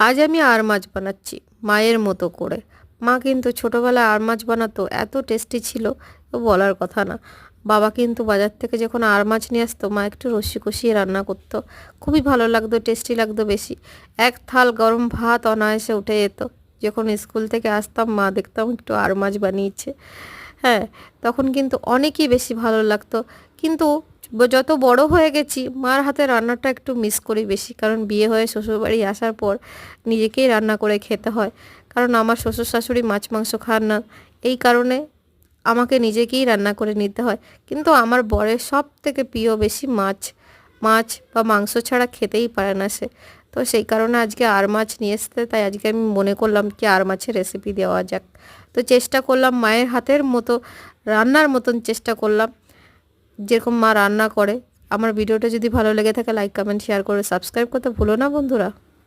আজ আমি আর মাছ বানাচ্ছি মায়ের মতো করে। মা কিন্তু ছোটোবেলায় আর মাছ বানাতো, এত টেস্টি ছিল তো বলার কথা না। বাবা কিন্তু বাজার থেকে যখন আর মাছ নিয়ে আসতো, মা একটু রসি কষিয়ে রান্না করতো, খুবই ভালো লাগতো, টেস্টি লাগতো বেশি। এক থাল গরম ভাত অনায়াসে উঠে যেত। যখন স্কুল থেকে আসতাম, মা দেখতাম একটু আর মাছ বানিয়েছে, হ্যাঁ, তখন কিন্তু অনেকই বেশি ভালো লাগতো। কিন্তু যত বড় হয়ে গেছি, মার হাতে রান্নাটা একটু মিস করি বেশি, কারণ বিয়ে হয়ে শ্বশুরবাড়ি আসার পর নিজেকেই রান্না করে খেতে হয়। কারণ আমার শ্বশুর শাশুড়ি মাছ মাংস খান না, এই কারণে আমাকে নিজেকেই রান্না করে নিতে হয়। কিন্তু আমার বরের সব থেকে প্রিয় বেশি মাছ। মাছ বা মাংস ছাড়া খেতেই পারে না সে। তো সেই কারণে আজকে আর মাছ নিয়ে এসতে, তাই আজকে আমি মনে করলাম কি আর মাছের রেসিপি দেওয়া যাক। তো চেষ্টা করলাম মায়ের হাতের মতো রান্নার মতন চেষ্টা করলাম, যেরকম মা রান্না করে। আমার ভিডিওটা যদি ভালো লেগে থাকে, লাইক কমেন্ট শেয়ার করে সাবস্ক্রাইব করতে ভুলো না বন্ধুরা।